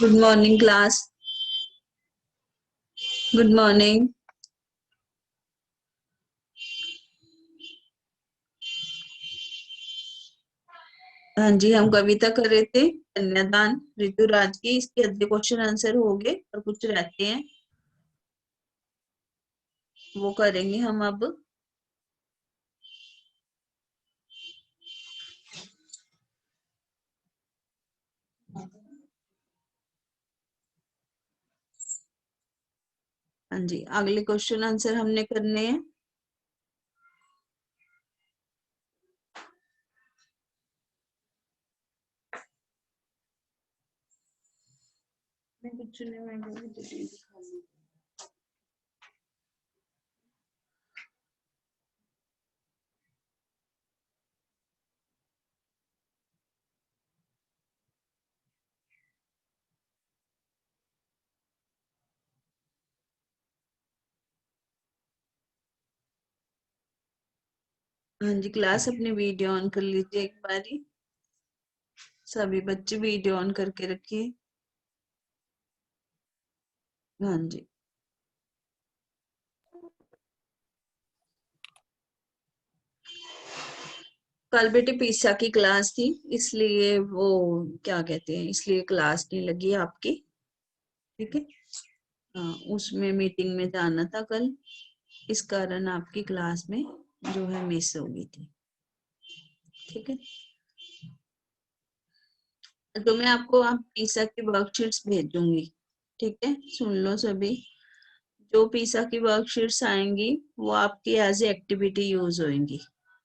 Good morning class. Good morning. हाँ जी, हम कविता कर रहे थे कन्यादान ऋतुराज की। इसके आधे क्वेश्चन आंसर हो गए और कुछ रहते हैं, वो करेंगे हम अब। हाँ जी, अगले क्वेश्चन आंसर हमने करने हैं। कुछ नहीं, हाँ जी क्लास, अपनी वीडियो ऑन कर लीजिए एक बारी। सभी बच्चे वीडियो ऑन करके रखिए। हाँ जी, कल बेटे पीसा की क्लास थी, इसलिए वो क्या कहते हैं, इसलिए क्लास नहीं लगी आपकी। ठीक है, हाँ, उसमें मीटिंग में जाना था कल, इस कारण आपकी क्लास में जो है मिस हो गई थी। ठीक है, तो मैं आपको आप पीसा की वर्कशीट्स भेजूंगी। ठीक है, सुन लो सभी। जो पीसा की वर्कशीट्स आएंगी वो आपकी एज ए एक्टिविटी यूज होंगी।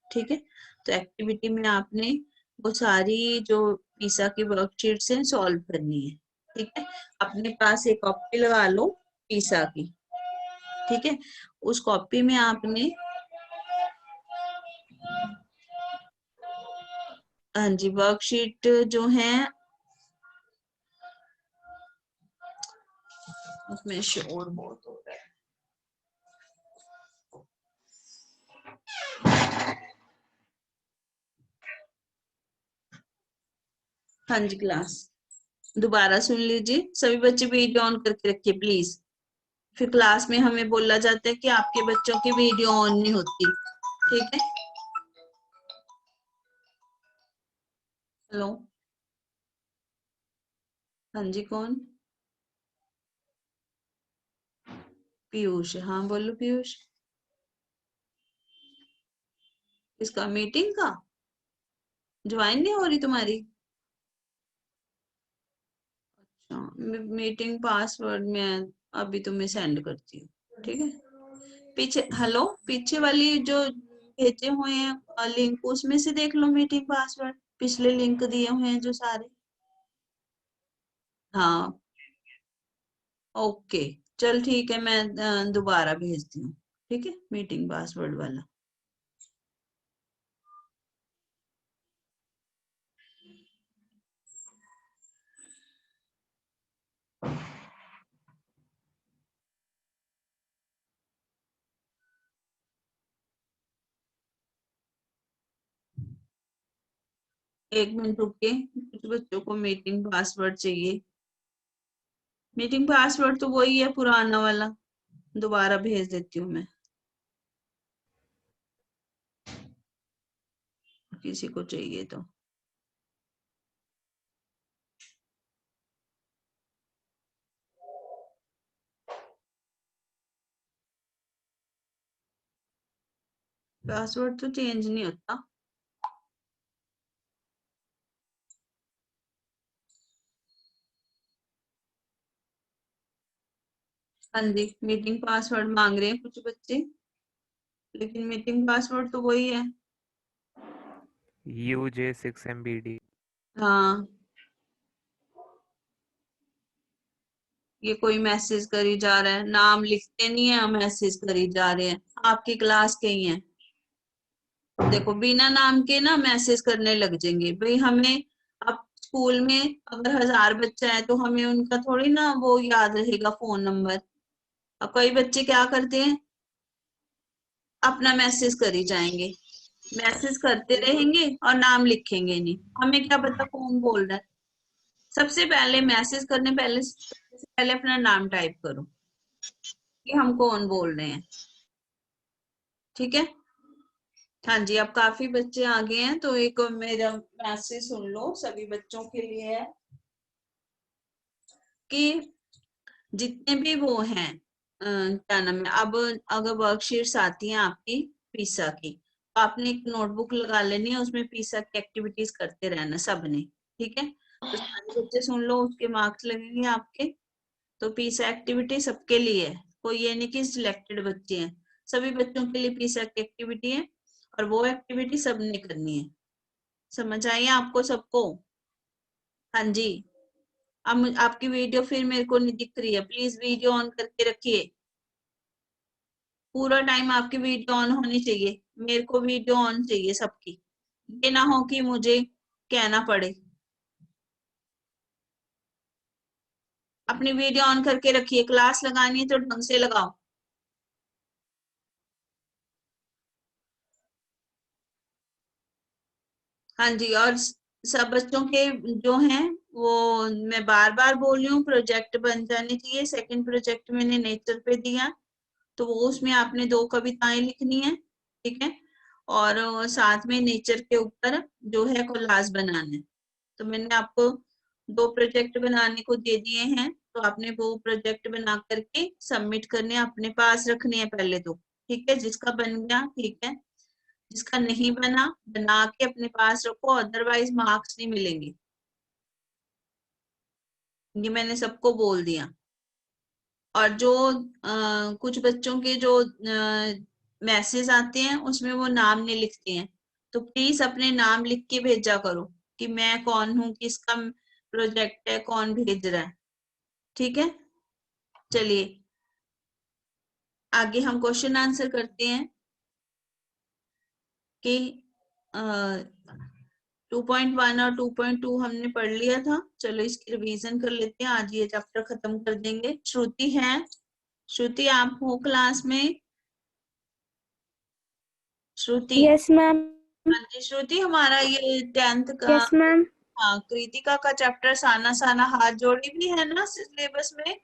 ठीक है, तो एक्टिविटी में आपने वो सारी जो पीसा की वर्कशीट्स हैं सॉल्व करनी है। ठीक है, अपने पास एक कॉपी लगा लो पीसा की। ठीक है, उस कॉपी में आपने, हाँ जी, वर्कशीट जो है उसमें शोर बहुत हो रहा है। हाँ जी क्लास, दोबारा सुन लीजिए सभी बच्चे, वीडियो ऑन करके रखिए प्लीज। फिर क्लास में हमें बोला जाता है कि आपके बच्चों की वीडियो ऑन नहीं होती। ठीक है, हेलो, हाँ जी, कौन? पीयूष, हाँ बोलो पीयूष। इसका मीटिंग का ज्वाइन नहीं हो रही तुम्हारी? अच्छा, मीटिंग पासवर्ड मैं अभी तुम्हें सेंड करती हूँ। ठीक है, पीछे, हेलो, पीछे वाली जो भेजे हुए हैं लिंक, उसमें से देख लो मीटिंग पासवर्ड, पिछले लिंक दिए हुए हैं जो सारे। हाँ, ओके, चल ठीक है, मैं दोबारा भेजती हूँ। ठीक है, मीटिंग पासवर्ड वाला। एक मिनट रुकिए, कुछ बच्चों को मीटिंग पासवर्ड चाहिए। मीटिंग पासवर्ड तो वही है पुराना वाला, दोबारा भेज देती हूँ मैं, किसी को चाहिए तो। पासवर्ड तो चेंज नहीं होता। हाँ जी, मीटिंग पासवर्ड मांग रहे हैं कुछ बच्चे, लेकिन मीटिंग पासवर्ड तो वही है। UJ6MBD। हाँ, ये कोई मैसेज करी जा रहा है, नाम लिखते नहीं है, मैसेज करी जा रहे हैं, आपकी क्लास के ही हैं। देखो, बिना नाम के ना मैसेज करने लग जाएंगे भाई हमें। अब स्कूल में अगर 1000 बच्चा है तो हमें उनका थोड़ी ना वो याद रहेगा फोन नंबर। अब कई बच्चे क्या करते हैं, अपना मैसेज करी जाएंगे, मैसेज करते रहेंगे और नाम लिखेंगे नहीं, हमें क्या पता कौन बोल रहा है। सबसे पहले मैसेज करने पहले सबसे पहले अपना नाम टाइप करो कि हम कौन बोल रहे हैं, ठीक है। हाँ जी, अब काफी बच्चे आ गए हैं, तो एक मेरा मैसेज सुन लो, सभी बच्चों के लिए है कि जितने भी वो हैं क्या नाम है, अब अगर वर्कशीट्स आती हैं आपकी पीसा की, तो आपने एक नोटबुक लगा लेनी है, उसमें पीसा की एक्टिविटीज करते रहना सबने, ठीक है। तो सारे बच्चे सुन लो, उसके मार्क्स लगेंगे आपके। तो पीसा एक्टिविटी सबके लिए है, कोई ये नहीं कि सिलेक्टेड बच्चे हैं, सभी बच्चों के लिए पीसा की एक्टिविटी है, और वो एक्टिविटी सबने करनी है। समझ आई आपको सबको? हाँ जी। अब आपकी वीडियो फिर मेरे को नहीं दिख रही है, प्लीज वीडियो ऑन करके रखिए, पूरा टाइम आपकी वीडियो ऑन होनी चाहिए, मेरे को वीडियो ऑन चाहिए सबकी, ये ना हो कि मुझे कहना पड़े। अपनी वीडियो ऑन करके रखिए, क्लास लगानी है तो ढंग से लगाओ। हाँ जी, और सब बच्चों के जो हैं वो मैं बार बार बोल रही हूँ, प्रोजेक्ट बन जाने चाहिए। सेकंड प्रोजेक्ट मैंने नेचर पे दिया, तो वो उसमें आपने 2 कविताएं लिखनी है, ठीक है। और साथ में नेचर के ऊपर जो है कोलाज बनाना है। तो मैंने आपको 2 प्रोजेक्ट बनाने को दे दिए हैं, तो आपने वो प्रोजेक्ट बना करके सबमिट करने, अपने पास रखने हैं पहले तो, ठीक है। जिसका बन गया ठीक है, जिसका नहीं बना बना के अपने पास रखो, अदरवाइज मार्क्स नहीं मिलेंगे। ये मैंने सबको बोल दिया। और जो कुछ बच्चों के जो मैसेज आते हैं उसमें वो नाम नहीं लिखते हैं, तो प्लीज अपने नाम लिख के भेजा करो कि मैं कौन हूँ, किसका प्रोजेक्ट है, कौन भेज रहा है, ठीक है। चलिए आगे हम क्वेश्चन आंसर करते हैं कि 2.1 और 2.2 हमने पढ़ लिया था। चलो इसकी रिवीजन कर लेते हैं, आज ये चैप्टर खत्म कर देंगे। श्रुति है, श्रुति आप हो क्लास में? श्रुति? Yes ma'am. हाँ जी श्रुति, हमारा ये 10th का, यस मैम। हाँ कृतिका का चैप्टर साना साना हाथ जोड़ी भी है ना सिलेबस में?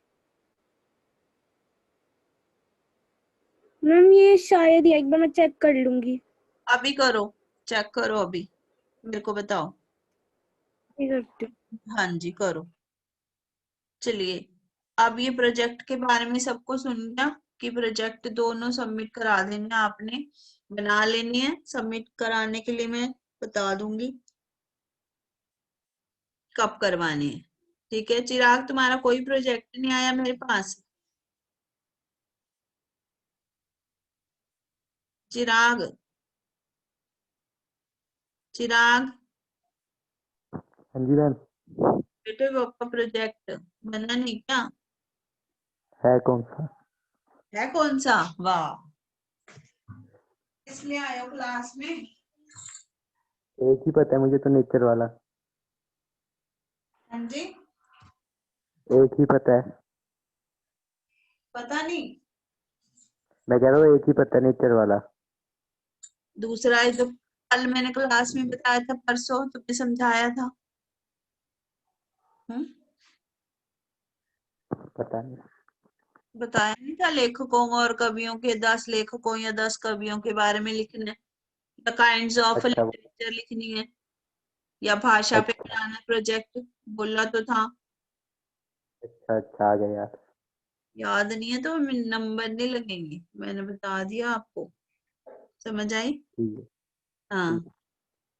मैम ये शायद ही, एक बार मैं चेक कर लूंगी। अभी करो, चेक करो अभी, मेरे को बताओ। करती हूँ। हाँ जी करो। चलिए अब ये प्रोजेक्ट के बारे में सबको सुन गया कि प्रोजेक्ट दोनों सबमिट करा देने आपने, बना लेनी है। सबमिट कराने के लिए मैं बता दूंगी कब करवानी है, ठीक है। चिराग तुम्हारा कोई प्रोजेक्ट नहीं आया मेरे पास? चिराग, चिराग हाँ जी मैम। बेटे वो आपका प्रोजेक्ट बना नहीं क्या? है कौन सा? है कौन सा? वाह, किस लिए आए हो क्लास में? एक ही पता है मुझे तो, नेचर वाला। हाँ जी, एक ही पता है। पता नहीं? मैं कह रहा हूँ एक ही पता है, नेचर वाला। दूसरा है जो कल मैंने क्लास में बताया था, परसों तुमने समझाया था। हम्म, पता नहीं। बताया नहीं था, लेखकों और कवियों के 10 लेखकों या 10 कवियों के बारे में लिखना है, या काइंड्स ऑफ अच्छा लिटरेचर लिखनी है, या भाषा पे अच्छा बनाना प्रोजेक्ट, बोला तो था। अच्छा अच्छा, आ गया यार। याद नहीं है तो नंबर नहीं लगेंगे, मैंने बता दिया आपको। समझ आई? ठीक है हाँ, ठीक है।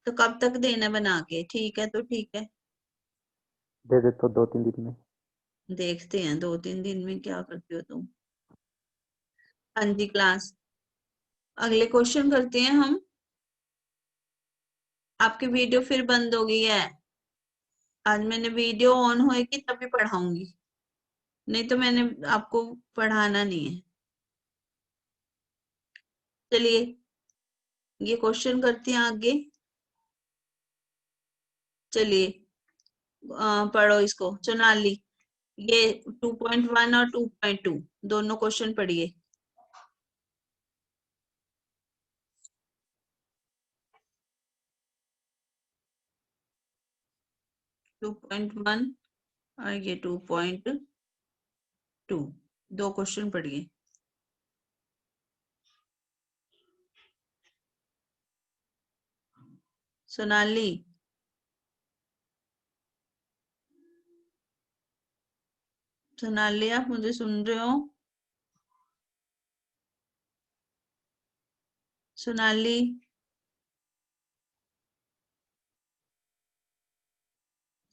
तो कब तक देना बना के? ठीक है तो ठीक है, दे दे तो 2-3 दिन में। देखते हैं 2-3 दिन में क्या करते हो तुम। हाँ जी क्लास, अगले क्वेश्चन करते हैं हम। आपकी वीडियो फिर बंद हो गई है, आज मैंने वीडियो ऑन होएगी तभी पढ़ाऊंगी, नहीं तो मैंने आपको पढ़ाना नहीं है। चलिए ये क्वेश्चन करते हैं आगे। चलिए पढ़ो इसको, सोनाली ये 2.1 और 2.2 दोनों क्वेश्चन पढ़िए। 2.1 और ये 2.2, 2 क्वेश्चन पढ़िए। सोनाली, सोनाली आप मुझे सुन रहे हो? सोनाली,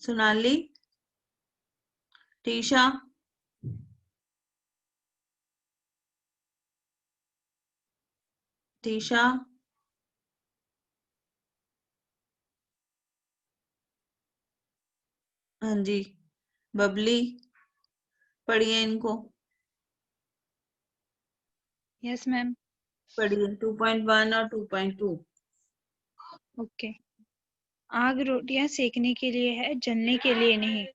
सोनाली, टीशा, टीशा, हाँ जी, बबली, पढ़िए इनको, यस मैम। पढ़िए 2.1 और 2.2। ओके। आग रोटियां सेकने के लिए है, जलने के लिए नहीं।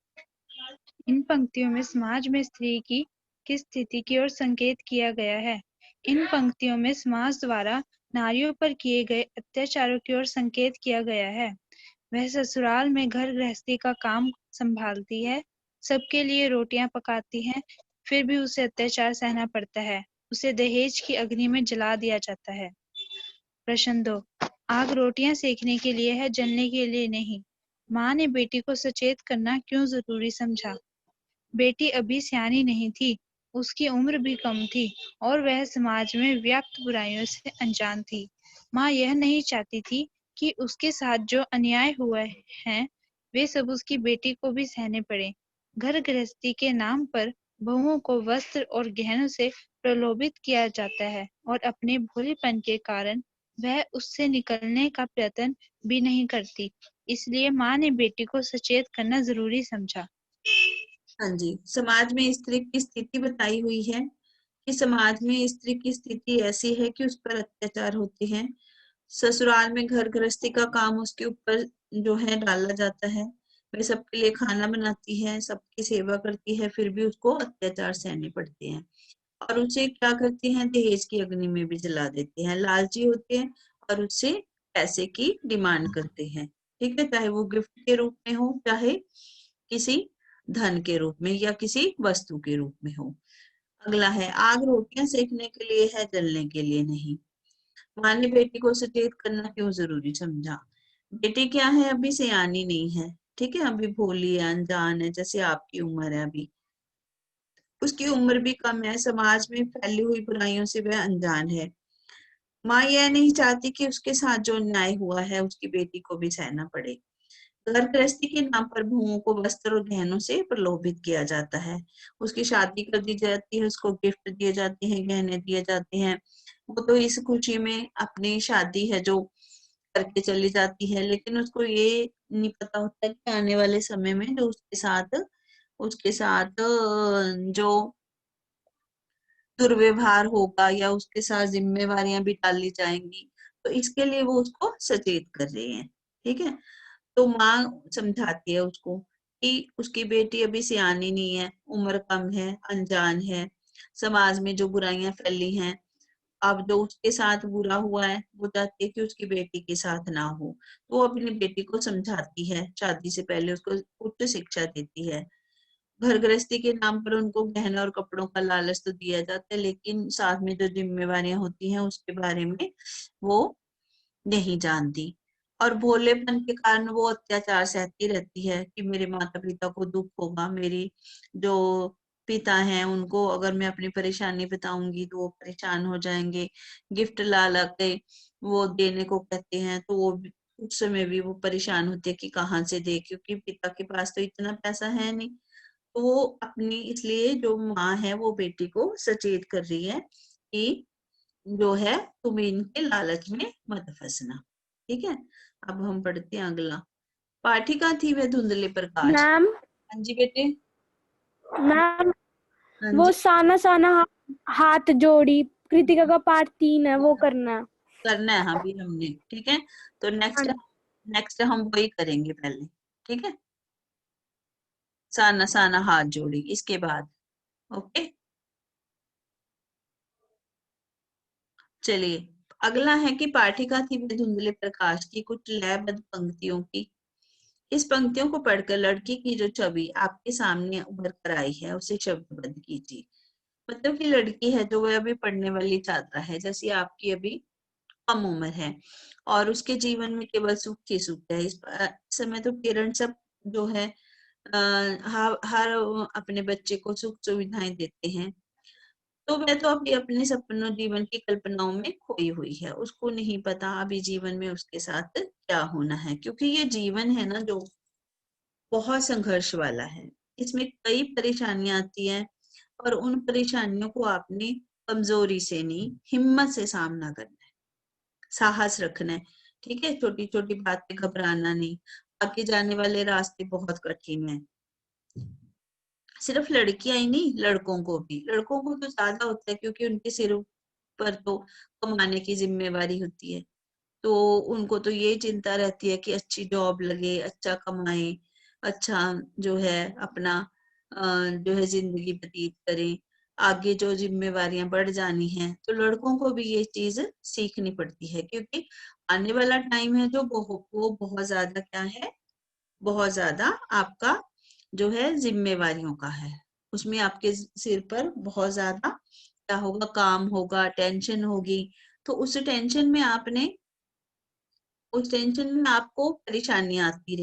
इन पंक्तियों में समाज में स्त्री की किस स्थिति की ओर संकेत किया गया है? इन पंक्तियों में समाज द्वारा नारियों पर किए गए अत्याचारों की ओर संकेत किया गया है। वह ससुराल में घर गृहस्थी का काम संभालती है, सबके लिए रोटियां पकाती है, फिर भी उसे अत्याचार सहना पड़ता है। उसे दहेज की अग्नि में जला दिया जाता है। प्रश्न 2। आग रोटियां सेकने के लिए है, जलने के लिए नहीं। माँ ने बेटी को सचेत करना क्यों जरूरी समझा? बेटी अभी सियानी नहीं थी, उसकी उम्र भी कम थी और वह समाज में व्याप्त बुराइयों से अनजान थी। माँ यह नहीं चाहती थी कि उसके साथ जो अन्याय हुए हैं वे सब उसकी बेटी को भी सहने पड़े। घर गृहस्थी के नाम पर बहुओं को वस्त्र और गहनों से प्रलोभित किया जाता है और अपने भोलेपन के कारण वह उससे निकलने का प्रयत्न भी नहीं करती। इसलिए माँ ने बेटी को सचेत करना जरूरी समझा। हाँ जी, समाज में स्त्री की स्थिति बताई हुई है कि समाज में स्त्री की स्थिति ऐसी है कि उस पर अत्याचार होते हैं। ससुराल में घर गृहस्थी का काम उसके ऊपर जो है डाला जाता है। वह सबके लिए खाना बनाती है, सबकी सेवा करती है, फिर भी उसको अत्याचार सहने पड़ते हैं। और उसे क्या करते हैं, दहेज की अग्नि में भी जला देते हैं। लालची होते हैं और उससे पैसे की डिमांड करते हैं। ठीक है, चाहे वो गिफ्ट के रूप में हो, चाहे किसी धन के रूप में या किसी वस्तु के रूप में हो। अगला है, आग रोटियां सेकने के लिए है, जलने के लिए नहीं। माँ ने बेटी को सचेत करना क्यों जरूरी समझा? बेटी क्या है, अभी सियानी नहीं है, ठीक है, अभी भोली है, अनजान है, जैसे आपकी उम्र है अभी। उसकी उम्र भी कम है, समाज में फैली हुई बुराइयों से वह अनजान है। माँ यह नहीं चाहती कि उसके साथ जो अन्याय हुआ है उसकी बेटी को भी सहना पड़े। घर गृहस्थी के नाम पर बहुओं को वस्त्र और गहनों से प्रलोभित किया जाता है। उसकी शादी कर दी जाती है, उसको गिफ्ट दिए जाते हैं, गहने दिए जाते हैं। वो तो इस खुशी में अपनी शादी है जो करके चली जाती है, लेकिन उसको ये नहीं पता होता कि आने वाले समय में जो उसके साथ जो दुर्व्यवहार होगा या उसके साथ जिम्मेवारियां भी डाली जाएंगी, तो इसके लिए वो उसको सचेत कर रही है। ठीक है, तो माँ समझाती है उसको कि उसकी बेटी अभी सियानी नहीं है, उम्र कम है, अनजान है, समाज में जो बुराइयां फैली हैं, अब जो उसके साथ बुरा हुआ है वो चाहती है कि उसकी बेटी के साथ ना हो। तो वो अपनी बेटी को समझाती है, शादी से पहले उसको उच्च शिक्षा देती है। घर गृहस्थी के नाम पर उनको गहने और कपड़ों का लालच तो दिया जाता है, लेकिन साथ में जो जिम्मेवारियां होती हैं उसके बारे में वो नहीं जानती। और भोलेपन के कारण वो अत्याचार सहती रहती है कि मेरे माता पिता को दुख होगा, मेरी जो पिता हैं उनको अगर मैं अपनी परेशानी बताऊंगी तो वो परेशान हो जाएंगे। गिफ्ट ला ला के वो देने को कहते हैं, तो वो उस समय भी वो परेशान होते हैं कि कहाँ से दे, क्योंकि पिता के पास तो इतना पैसा है नहीं। तो वो अपनी, इसलिए जो माँ है वो बेटी को सचेत कर रही है कि जो है तुम इनके लालच में मत फंसना। ठीक है, अब हम पढ़ते हैं अगला। पाठिका थी वह धुंधले प्रकाश। मैम हाँ जी बेटे। मैम हाँ वो जी, साना साना हाथ जोड़ी कृतिका का पार्ट 3 है, वो करना है। करना है अभी हमने। ठीक है, तो हाँ, नेक्स्ट हम वही करेंगे पहले। ठीक है, साना साना हाथ जोड़ी इसके बाद। ओके, चलिए अगला है कि पाठिका थी वह धुंधले प्रकाश की, कुछ लयबद्ध पंक्तियों की इस पंक्तियों को पढ़कर लड़की की जो छवि आपके सामने उभर कर आई है उसे शब्दबद्ध कीजिए। मतलब कि लड़की है जो वह अभी पढ़ने वाली छात्रा है, जैसे आपकी अभी कम उम्र है और उसके जीवन में केवल सुख ही सुख है। इस समय तो पेरेंट्स सब जो है हर अपने बच्चे को सुख सुविधाएं देते हैं, तो वह तो अभी अपने सपनों जीवन की कल्पनाओं में खोई हुई है। उसको नहीं पता अभी जीवन में उसके साथ क्या होना है, क्योंकि ये जीवन है ना जो बहुत संघर्ष वाला है। इसमें कई परेशानियां आती हैं और उन परेशानियों को आपने कमजोरी से नहीं, हिम्मत से सामना करना है, साहस रखना है। ठीक है, छोटी छोटी बात पे घबराना नहीं। आगे जाने वाले रास्ते बहुत कठिन है। सिर्फ लड़कियां ही नहीं, लड़कों को भी, लड़कों को तो ज्यादा होता है क्योंकि उनके सिर पर तो कमाने की जिम्मेवारी होती है। तो उनको तो ये चिंता रहती है कि अच्छी जॉब लगे, अच्छा कमाए, अच्छा जो है अपना जो है जिंदगी व्यतीत करें। आगे जो जिम्मेवारियां बढ़ जानी है, तो लड़कों को भी ये चीज सीखनी पड़ती है, क्योंकि आने वाला टाइम है जो वो बहुत ज्यादा क्या है, बहुत ज्यादा आपका जो है जिम्मेवारियों का है। उसमें आपके सिर पर बहुत ज्यादा क्या होगा, काम होगा, टेंशन होगी। तो उस टेंशन में आपको परेशानियां आती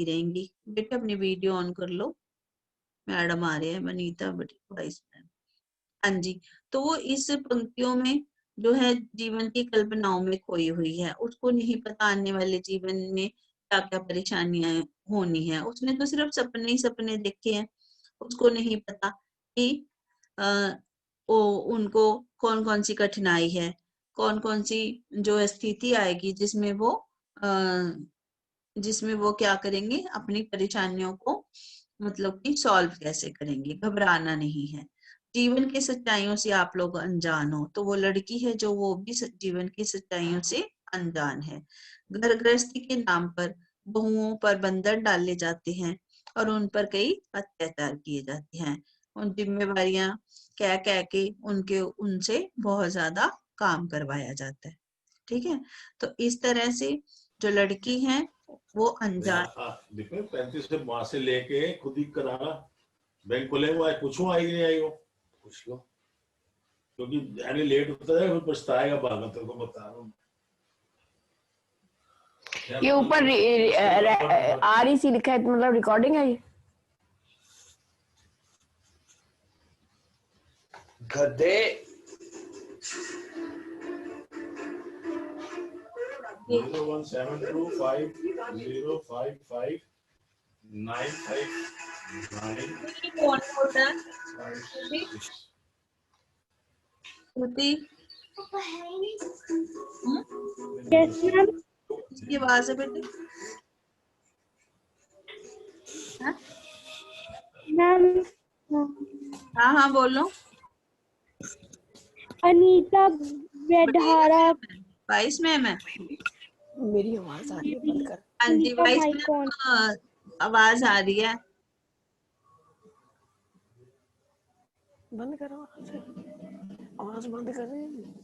रहेंगी। बेटे अपनी वीडियो ऑन कर लो, मैडम आ रहे हैं, वनीता वाइस मैम। हाँ जी, तो वो इस पंक्तियों में जो है जीवन की कल्पनाओं में खोई हुई है। उसको नहीं पता आने वाले जीवन में क्या क्या परेशानियां होनी है। उसने तो सिर्फ सपने ही सपने देखे हैं। उसको नहीं पता कि आ, वो उनको कौन कौन सी कठिनाई है, कौन कौन सी जो स्थिति आएगी जिसमें वो क्या करेंगे, अपनी परेशानियों को मतलब कि सॉल्व कैसे करेंगे। घबराना नहीं है। जीवन की सच्चाइयों से आप लोग अनजान हो, तो वो लड़की है जो वो भी जीवन की सच्चाइयों से अनजान है। घर गृहस्थी के नाम पर बहुओं पर बंधन डाले जाते हैं और उन पर कई अत्याचार किए जाते हैं। उन जिम्मेवारियां कह कह के उनसे बहुत ज्यादा काम करवाया जाता है। ठीक है, तो इस तरह से जो लड़की है वो अनजान। 35 से वहां से लेके खुद ही कराना, बैंक खोले हुआ है, पूछो आई नहीं आई हो, पूछ लो, क्योंकि यानी लेट होता है फिर पछताएगा बाद में। तेरे को बता रहा हूँ ये ऊपर REC लिखा है, मतलब रिकॉर्डिंग है ये। गधे 01725059596। Yes ma'am. की आवाज है बेटे? मैम हाँ हाँ बोलो। अनीता वेधारा। वाइस मैम है? मेरी आवाज आ रही है, बंद कर। हाँ जी अनीता वाइस भाई मैम, कौन? आवाज आ रही है। बंद करो, आवाज बंद कर रहे हैं।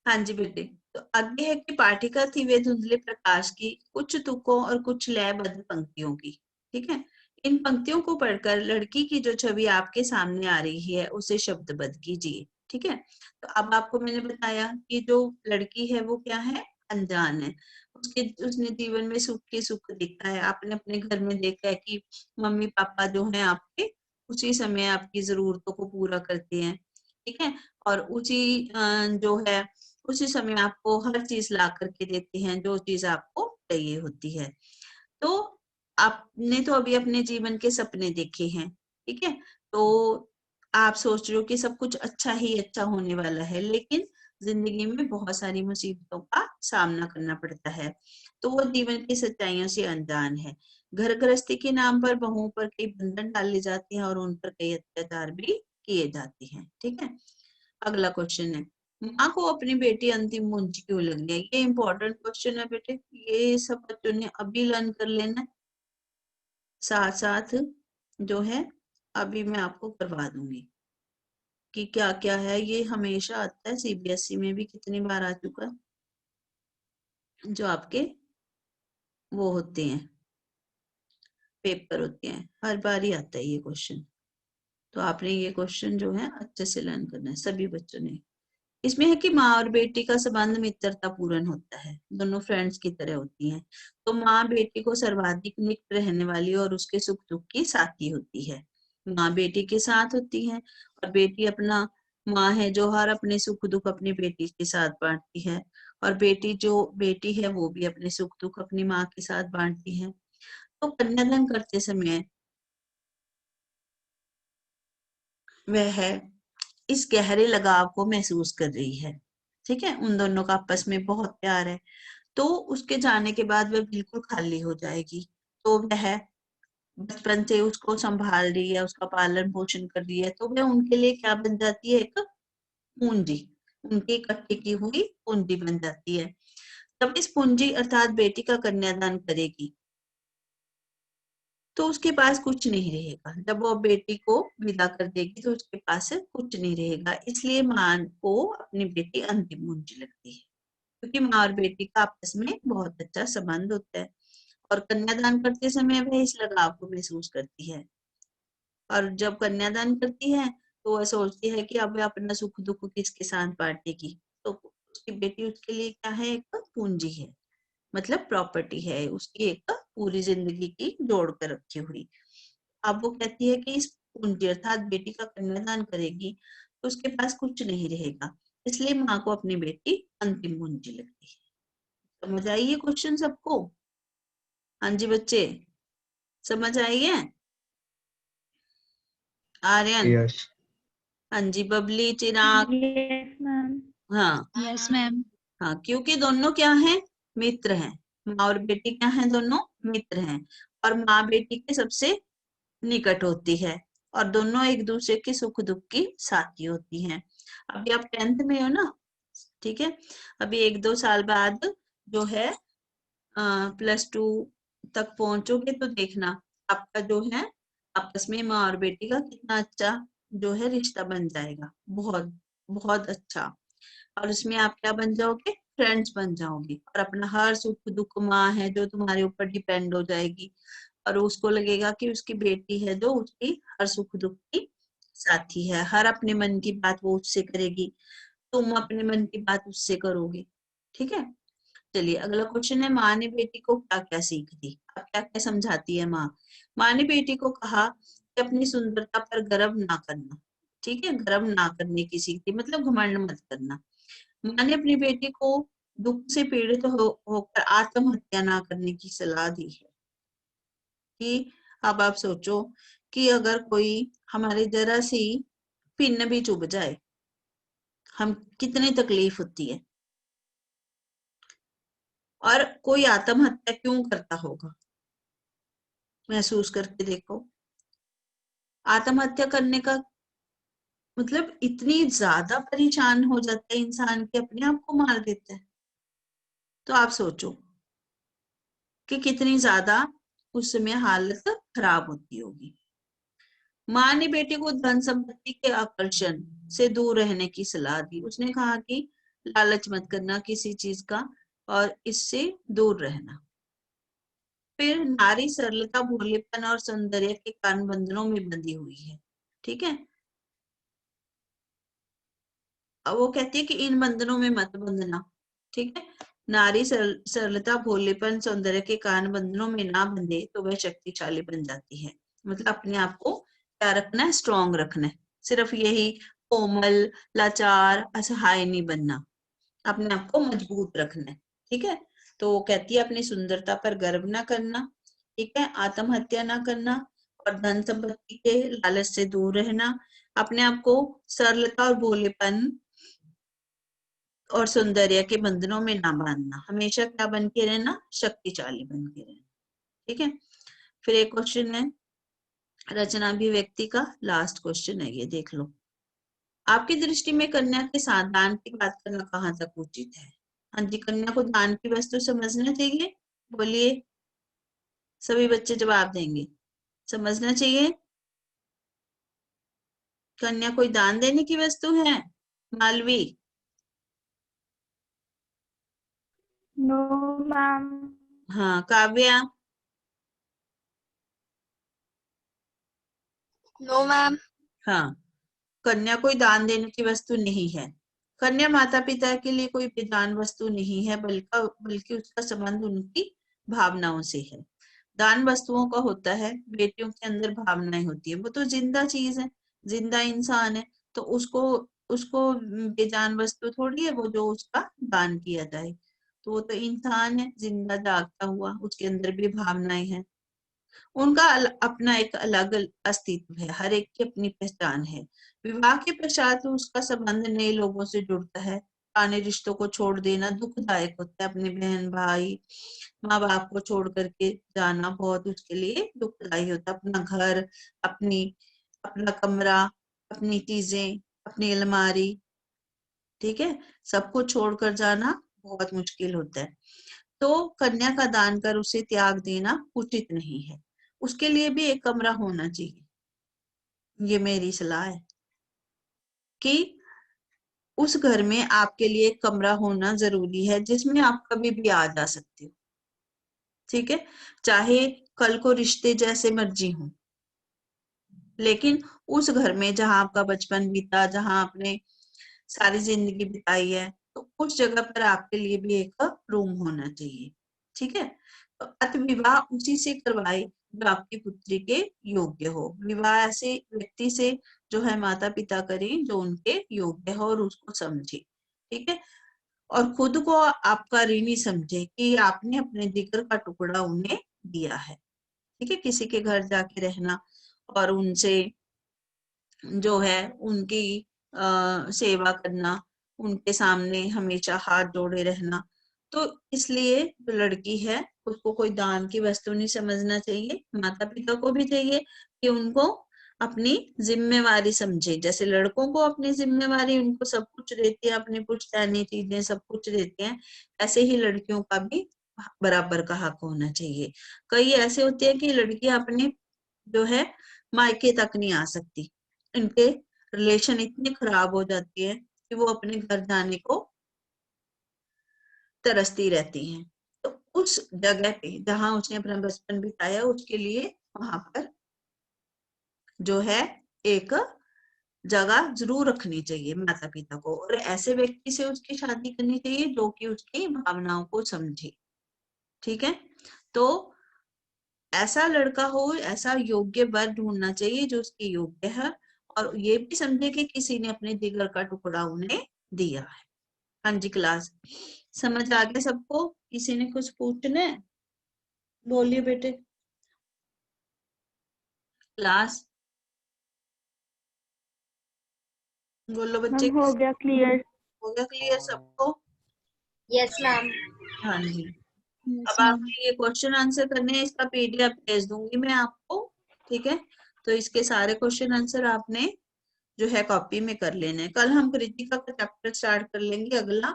हाँ जी बेटे, तो आगे है कि पाठिका थी वे धुंधले प्रकाश की, कुछ तुकों और कुछ लयबद्ध पंक्तियों की। ठीक है, इन पंक्तियों को पढ़कर लड़की की जो छवि आपके सामने आ रही है उसे शब्दबद्ध कीजिए। ठीक है, तो अब आपको मैंने बताया कि जो लड़की है वो क्या है, अनजान है। उसने जीवन में सुख ही सुख देखा है। आपने अपने घर में देखा है कि मम्मी पापा जो है आपके उसी समय आपकी जरूरतों को पूरा करते हैं। ठीक है, और जो है उसी समय आपको हर चीज ला करके देते हैं जो चीज आपको चाहिए होती है। तो आपने तो अभी अपने जीवन के सपने देखे हैं। ठीक है, तो आप सोच रहे हो कि सब कुछ अच्छा ही अच्छा होने वाला है, लेकिन जिंदगी में बहुत सारी मुसीबतों का सामना करना पड़ता है। तो वो जीवन की सच्चाइयों से अनजान है। घर गृहस्थी के नाम पर बहुओं पर कई बंधन डाले जाते हैं और उन पर कई अत्याचार भी किए जाते हैं। ठीक है, अगला क्वेश्चन है, माँ को अपनी बेटी अंतिम मुंज क्यों लग गया? ये इंपॉर्टेंट क्वेश्चन है बेटे, ये सब बच्चों ने अभी लर्न कर लेना है। साथ साथ जो है अभी मैं आपको करवा दूंगी। कि क्या क्या है, ये हमेशा आता है सीबीएसई में भी, कितनी बार आ चुका है, जो आपके वो होते हैं पेपर होते हैं, हर बार ही आता है ये क्वेश्चन। तो आपने ये क्वेश्चन जो है अच्छे से लर्न करना है सभी बच्चों ने। इसमें है कि माँ और बेटी का संबंध मित्रता पूर्ण होता है, दोनों फ्रेंड्स की तरह होती हैं। तो माँ बेटी को सर्वाधिक निकट रहने वाली और उसके सुख दुख की साथी होती है। माँ बेटी के साथ होती है और बेटी अपना माँ है जो हर अपने सुख दुख अपनी बेटी के साथ बांटती है, और बेटी जो बेटी है वो भी अपने सुख दुख अपनी माँ के साथ बांटती है। तो कन्यादान करते समय वह इस गहरे लगाव को महसूस कर रही है, ठीक है, उन दोनों का आपस में बहुत प्यार है। तो उसके जाने के बाद वह बिल्कुल खाली हो जाएगी। तो वह बचपन से उसको संभाल रही है, उसका पालन पोषण कर रही है, तो वह उनके लिए क्या बन जाती है, एक पूंजी, उनकी इकट्ठी की हुई पूंजी बन जाती है। तब इस पूंजी अर्थात बेटी का कन्यादान करेगी तो उसके पास कुछ नहीं रहेगा। जब वो बेटी को विदा कर देगी तो उसके पास कुछ नहीं रहेगा। इसलिए माँ को अपनी बेटी अंतिम पूंजी लगती है, क्योंकि माँ और बेटी का आपस में बहुत अच्छा संबंध होता है और कन्यादान करते समय वह इस लगाव को महसूस करती है। और जब कन्यादान करती है तो वह सोचती है कि अब वह अपना सुख दुख किसके साथ बांटेगी। तो उसकी बेटी उसके लिए क्या है, एक पूंजी है, मतलब प्रॉपर्टी है उसकी, एक पूरी जिंदगी की जोड़ कर रखी हुई। अब वो कहती है कि इस पूंजी अर्थात बेटी का कन्यादान करेगी तो उसके पास कुछ नहीं रहेगा, इसलिए माँ को अपनी बेटी अंतिम पूंजी लगती है। समझ आई ये क्वेश्चन सबको? हाँ जी बच्चे, समझ आई है? आर्यन? यस। हाँ जी, बबली, चिराग? Yes ma'am. हाँ यस मैम। हाँ, क्योंकि दोनों क्या हैं, मित्र हैं। माँ और बेटी क्या हैं, दोनों मित्र हैं, और माँ बेटी के सबसे निकट होती है और दोनों एक दूसरे के सुख दुख की साथी होती हैं। अभी आप 10th में हो ना, ठीक है, अभी 1-2 साल बाद जो है +2 तक पहुंचोगे तो देखना आपका जो है आपस में माँ और बेटी का कितना अच्छा जो है रिश्ता बन जाएगा, बहुत बहुत अच्छा। और उसमें आप क्या बन जाओगे, फ्रेंड्स बन जाओगे, और अपना हर सुख दुख माँ है जो तुम्हारे ऊपर डिपेंड हो जाएगी, और उसको लगेगा कि उसकी बेटी है जो उसकी हर सुख दुख की साथी है, हर अपने मन की बात वो उससे करेगी, तुम अपने मन की बात उससे करोगे। ठीक है, चलिए अगला क्वेश्चन है, माँ ने बेटी को क्या क्या सीख दी। अब क्या क्या समझाती है माँ? माँ ने बेटी को कहा कि अपनी सुंदरता पर गर्व ना करना, ठीक है, गर्व ना करने की सीख दी, मतलब घमंड मत करना। माँ ने अपनी बेटी को दुख से पीड़ित होकर आत्महत्या ना करने की सलाह दी है। कि अब आप सोचो कि अगर कोई हमारे जरा सी पिन भी चुभ जाए, हम कितनी तकलीफ होती है, और कोई आत्महत्या क्यों करता होगा, महसूस करके देखो। आत्महत्या करने का मतलब इतनी ज्यादा परेशान हो जाता है इंसान कि अपने आप को मार देता है। तो आप सोचो कि कितनी ज्यादा उस समय हालत खराब होती होगी। माँ ने बेटे को धन संपत्ति के आकर्षण से दूर रहने की सलाह दी। उसने कहा कि लालच मत करना किसी चीज का और इससे दूर रहना। फिर नारी सरलता, भोलेपन और सौंदर्य के कारण बंधनों में बंधी हुई है। ठीक है, अब वो कहती है कि इन बंधनों में मत बंधना। ठीक है, नारी सरलता, भोलेपन, सौंदर्य के कारण बंधनों में ना बंधे तो वह शक्तिशाली बन जाती है। मतलब अपने आप को क्या रखना है, स्ट्रॉन्ग रखना है, सिर्फ यही कोमल, लाचार, असहाय नहीं बनना, अपने आप को मजबूत रखना है। ठीक है, तो वो कहती है अपनी सुंदरता पर गर्व ना करना, ठीक है, आत्महत्या ना करना, और धन संपत्ति के लालच से दूर रहना, अपने आप को सरलता और भोलेपन और सौंदर्य के बंधनों में ना बांधना, हमेशा क्या बन के रहना, शक्तिशाली बन के रहना। ठीक है, फिर एक क्वेश्चन है रचना अभिव्यक्ति का, लास्ट क्वेश्चन है ये, देख लो। आपकी दृष्टि में कन्या के साथ दान की बात करना कहाँ तक उचित है? हाँ जी, कन्या को दान की वस्तु समझना चाहिए? बोलिए, सभी बच्चे जवाब देंगे। समझना चाहिए? कन्या कोई दान देने की वस्तु है? मालवी? No ma'am. हाँ काव्या? No ma'am. हाँ, कन्या कोई दान देने की वस्तु नहीं है। कन्या माता पिता के लिए कोई बेदान वस्तु नहीं है, बल्कि उसका संबंध उनकी भावनाओं से है। दान वस्तुओं का होता है, बेटियों के अंदर भावनाएं होती है, वो तो जिंदा चीज है, जिंदा इंसान है, तो उसको उसको बेजान वस्तु थोड़ी है वो जो उसका दान किया जाए। तो वो तो इंसान है, जिंदा जागता हुआ, उसके अंदर भी भावनाएं हैं। उनका अपना एक अलग अस्तित्व है, हर एक की अपनी पहचान है। विवाह के पश्चात उसका संबंध नए लोगों से जुड़ता है। पुराने रिश्तों को छोड़ देना दुखदायक होता है, अपने बहन भाई माँ बाप को छोड़ करके जाना बहुत उसके लिए दुखदायी होता है। अपना घर, अपना कमरा, अपनी चीजें, अपनी अलमारी, ठीक है, सबको छोड़कर जाना बहुत मुश्किल होता है। तो कन्या का दान कर उसे त्याग देना उचित नहीं है। उसके लिए भी एक कमरा होना चाहिए। ये मेरी सलाह है कि उस घर में आपके लिए एक कमरा होना जरूरी है, जिसमें आप कभी भी आ जा सकते हो, ठीक है, चाहे कल को रिश्ते जैसे मर्जी हो, लेकिन उस घर में जहां आपका बचपन बीता, जहां आपने सारी जिंदगी बिताई है, तो उस जगह पर आपके लिए भी एक रूम होना चाहिए, ठीक है। तो अत विवाह उसी से करवाए जो आपकी पुत्री के योग्य हो। विवाह ऐसे व्यक्ति से जो है माता पिता करें जो उनके योग्य हो और उसको समझे, ठीक है, और खुद को आपका ऋणी समझे कि आपने अपने जिगर का टुकड़ा उन्हें दिया है, ठीक है। किसी के घर जाके रहना और उनसे जो है उनकी सेवा करना, उनके सामने हमेशा हाथ जोड़े रहना, तो इसलिए जो लड़की है उसको कोई दान की वस्तु नहीं समझना चाहिए। माता पिता को भी चाहिए कि उनको अपनी जिम्मेवारी समझे, जैसे लड़कों को अपनी जिम्मेवारी उनको सब कुछ देती है, अपनी पुश्तैनी चीजें सब कुछ देते हैं, ऐसे ही लड़कियों का भी बराबर का हक होना चाहिए। कई ऐसे होते हैं कि लड़कियां अपने जो है मायके तक नहीं आ सकती, इनके रिलेशन इतने खराब हो जाती है कि वो अपने घर जाने को तरसती रहती हैं। तो उस जगह पे जहां उसने अपना बचपन बिताया उसके लिए वहां पर जो है एक जगह जरूर रखनी चाहिए माता पिता को, और ऐसे व्यक्ति से उसकी शादी करनी चाहिए जो कि उसकी भावनाओं को समझे, ठीक है। तो ऐसा लड़का हो, ऐसा योग्य वर ढूंढना चाहिए जो उसके योग्य है और ये भी समझे कि किसी ने अपने जिगर का टुकड़ा उन्हें दिया है। हाँ जी क्लास, समझ आ गया सबको? किसी ने कुछ पूछना है? बोलिए बेटे। क्लास बोलो बच्चे। मैम हो गया क्लियर। हो गया क्लियर सबको? Yes ma'am. हाँ जी। Yes, अब ma'am. आपने ये क्वेश्चन आंसर करने हैं, इसका पीडीएफ भेज दूंगी मैं आपको, ठीक है। तो इसके सारे क्वेश्चन आंसर आपने जो है कॉपी में कर लेना है। कल हम कृतिका का चैप्टर स्टार्ट कर लेंगे अगला,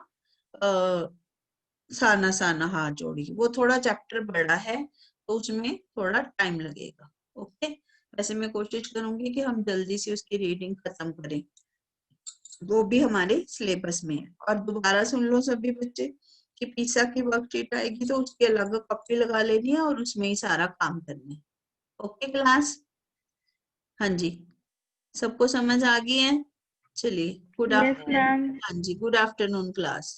साना साना हाथ जोड़ी। वो थोड़ा चैप्टर बड़ा है तो उसमें थोड़ा टाइम लगेगा, ओके। वैसे मैं कोशिश करूंगी कि हम जल्दी से उसकी रीडिंग खत्म करें, वो भी हमारे सिलेबस में है। और दोबारा सुन लो सभी बच्चे कि पिसा की वर्कशीट आएगी तो उसकी अलग कॉपी लगा लेनी है और उसमें ही सारा काम करना है, ओके क्लास। हाँ जी, सबको समझ आ गई है? चलिए गुड यस मैम। हाँ जी, गुड आफ्टरनून क्लास।